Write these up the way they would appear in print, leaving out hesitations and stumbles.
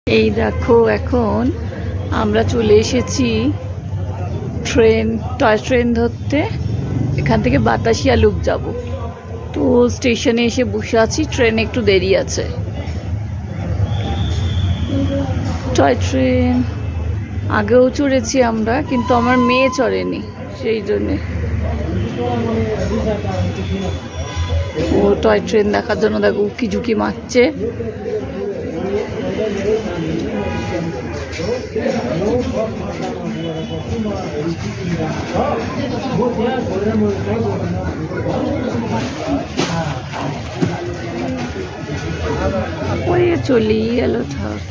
এই দেখো এখন আমরা চলে এসেছি টয় ট্রেন ধরতে। এখান থেকে বাতাসিয়া লুপ যাব। তো স্টেশনে এসে বসে আছি, ট্রেন একটু দেরি আছে। টয় ট্রেন আগেও চড়েছি আমরা, কিন্তু আমার মেয়ে চড়েনি, সেই জন্যে। ও টয় ট্রেন দেখার জন্য দেখো উকি ঝুঁকি মারছে। ওই চলি এলো থাক।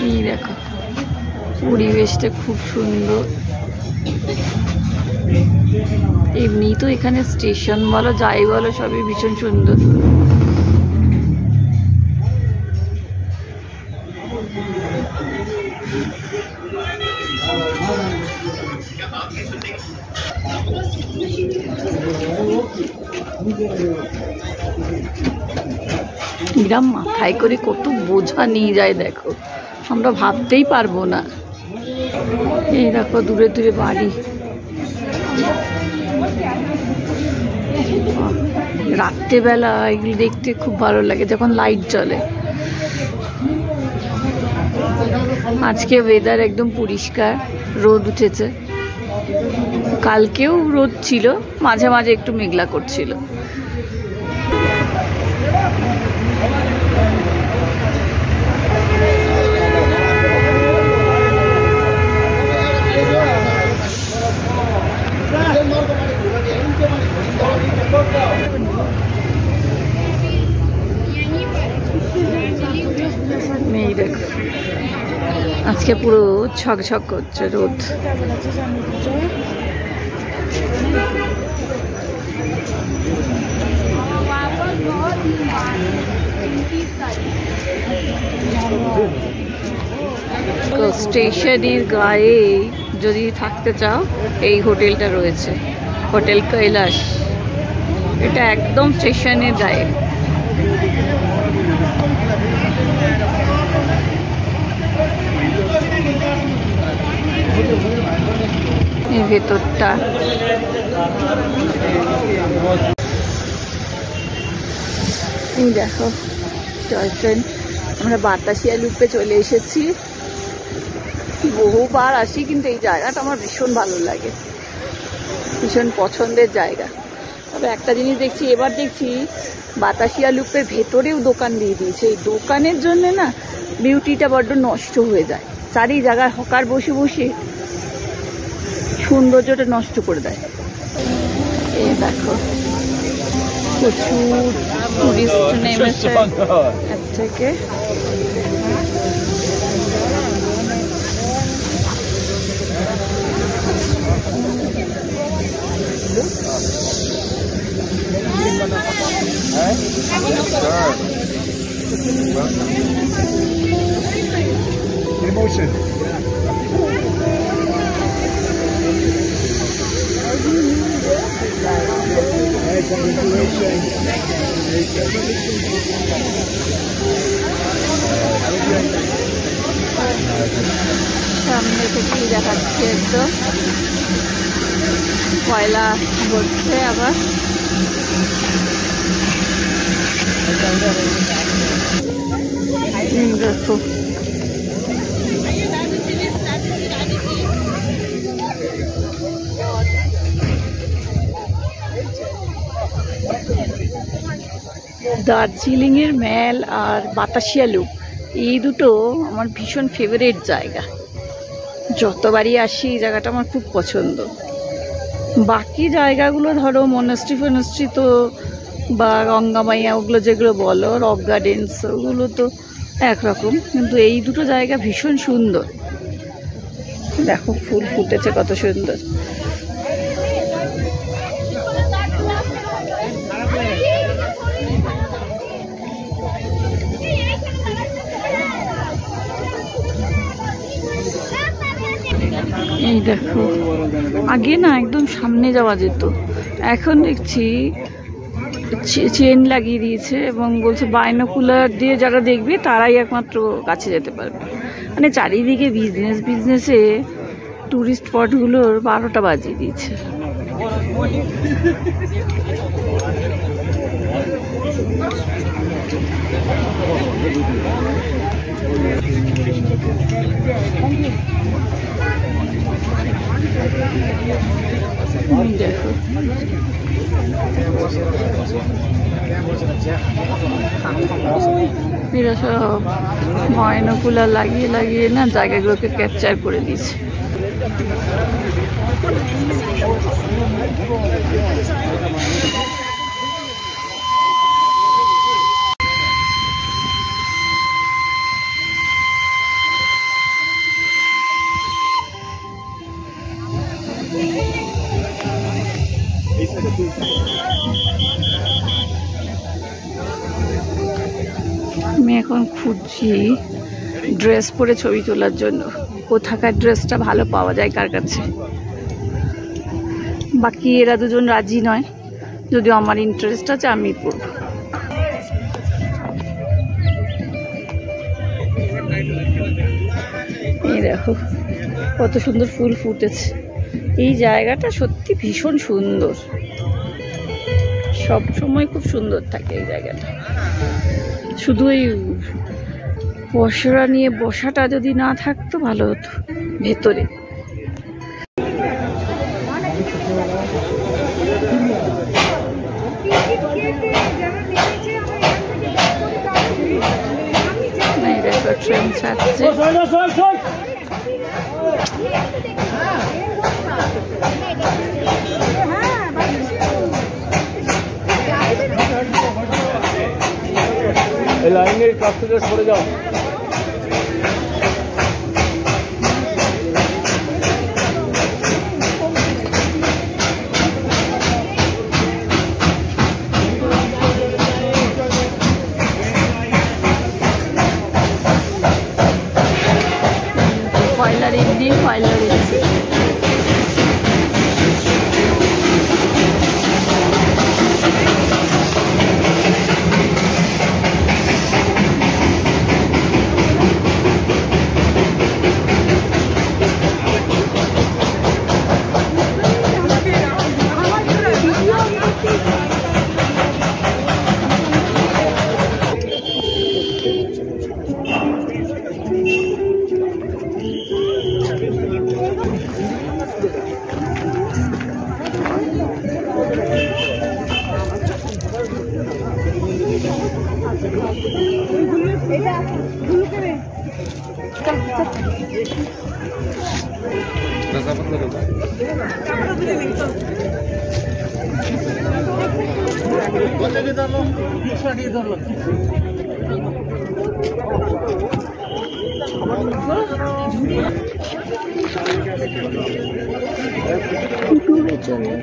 এই দেখো পরিবেশটা খুব সুন্দর। এমনি তো এখানে স্টেশন বলো যাই বলো সবই ভীষণ সুন্দর। এরম মাথায় করে কত বোঝা নিয়ে যায় দেখো, আমরা ভাবতেই পারবো না। এই দেখো দূরে দূরে বাড়ি। রাত্রেবেলা এগুলো দেখতে খুব ভালো লাগে যখন লাইট জ্বলে। আজকে ওয়েদার একদম পরিষ্কার, রোদ উঠেছে। কালকেও রোদ ছিল, মাঝে মাঝে একটু মেঘলা করছিল। এই দেখো আজকে পুরো ছকছক করছে রোদ। স্টেশনের গায়ে যদি থাকতে চাও এই হোটেলটা রয়েছে, হোটেল কৈলাস। এটা একদম স্টেশনের গায়ে। এই ভেতরটা এই দেখো টয় ট্রেন। আমরা বাতাসিয়া লুপে চলে এসেছি। বহুবার আসি, কিন্তু এই জায়গাটা আমার ভীষণ ভালো লাগে, ভীষণ পছন্দের জায়গা। তবে একটা জিনিস দেখছি, এবার দেখছি বাতাসিয়া লুপের ভেতরেও দোকান দিয়ে দিয়েছে। এই দোকানের জন্য না বিউটিটা বড্ড নষ্ট হয়ে যায়। চারি জায়গায় হকার বসে বসে সৌন্দর্যটা নষ্ট করে দেয়। এই দেখো প্রচুর টুরিস্ট নেমেছে এর থেকে। Emotion. সামনে থেকেই দেখাচ্ছে একদম কয়লা ঘটছে আবার। দেখো দার্জিলিং এর ম্যাল আর বাতাসিয়া লুপ এই দুটো আমার ভীষণ ফেভারিট জায়গা। যতবারই আসি এই জায়গাটা আমার খুব পছন্দ। বাকি জায়গাগুলো ধরো মনাস্ট্রি ফনাস্ট্রি তো বা গঙ্গামাইয়া ওগুলো যেগুলো বলো, রক গার্ডেন্স, ওগুলো তো একরকম, কিন্তু এই দুটো জায়গা ভীষণ সুন্দর। দেখো ফুল ফুটেছে কত সুন্দর। এই দেখো আগে না একদম সামনে যাওয়া যেত, এখন দেখছি চেন লাগিয়ে দিয়েছে এবং বলছে বাইনোকুলার দিয়ে যারা দেখবে তারাই একমাত্র কাছে যেতে পারবে। মানে চারিদিকে বিজনেসে ট্যুরিস্ট স্পটগুলোর 12টা বাজিয়ে দিয়েছে। দেখো এরা সব বাইনোকুলার লাগিয়ে না জায়গাগুলোকে ক্যাপচার করে দিয়েছে। আমি এখন খুঁজছি ড্রেস পরে ছবি তোলার জন্য, কোথাকার ড্রেসটা ভালো পাওয়া যায় কার কাছে। বাকি এরা দুজন রাজি নয়, যদিও আমার ইন্টারেস্ট আছে আমি পরব। এই দেখো কত সুন্দর ফুল ফুটেছে। এই জায়গাটা সত্যি ভীষণ সুন্দর, সব সময় খুব সুন্দর থাকে এই জায়গাটা। শুধু এই পসরা নিয়ে বসাটা যদি না থাকতো ভালো হতো ভেতরে। ট্রেন ছাড়ছে। লাইনের কাছ থেকে সরে যাও। পয়লার ইভিনিং, পয়লার ইভিনিং।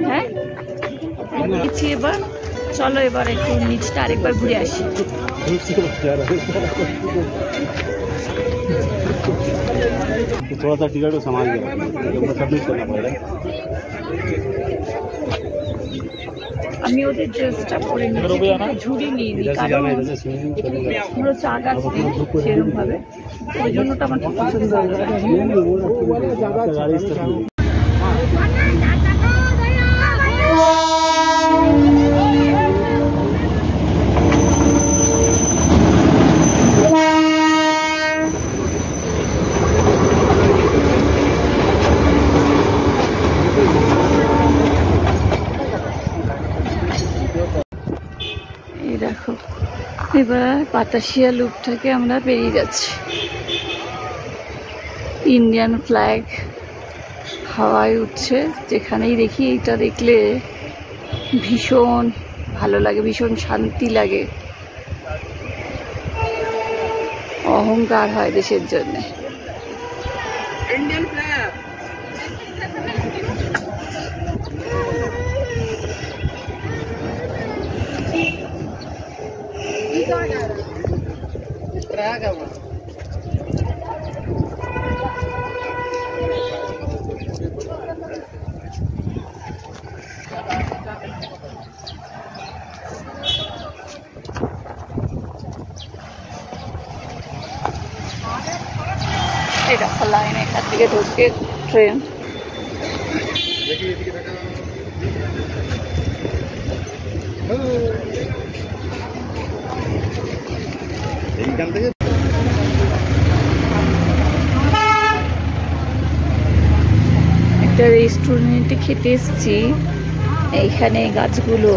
হ্যাঁ এবার চলো এবার একটু নিচটা আরেকবার ঘুরে আসি। थोड़ा सा टिकट को संभाल के सबमिट करना पड़ेगा। আমি ওদের ড্রেসটা পরে নিয়েছি, ঝুড়ি নিয়ে নিই কারণ পুরো চাক আছে সেরকম ভাবে, ওই জন্যটা আমার খুব পছন্দ হয়। দেখো এবার পাতাশিয়া লুপ থেকে আমরা বেরিয়ে যাচ্ছি। ইন্ডিয়ান ফ্ল্যাগ হাওয়ায় উঠছে, যেখানেই দেখি এইটা দেখলে ভীষণ ভালো লাগে, ভীষণ শান্তি লাগে, অহংকার হয় দেশের জন্যে। ইন্ডিয়ান ফ্ল্যাগ দেখো লাইন এখান থেকে ঢুকে ট্রেন। এইখান থেকে একটা রেস্টুরেন্টে খেতে এসেছি। এইখানে গাছগুলো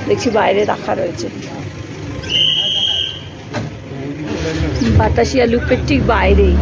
দেখছি বাইরে রাখা রয়েছে, বাতাসিয়া লুপের ঠিক বাইরেই।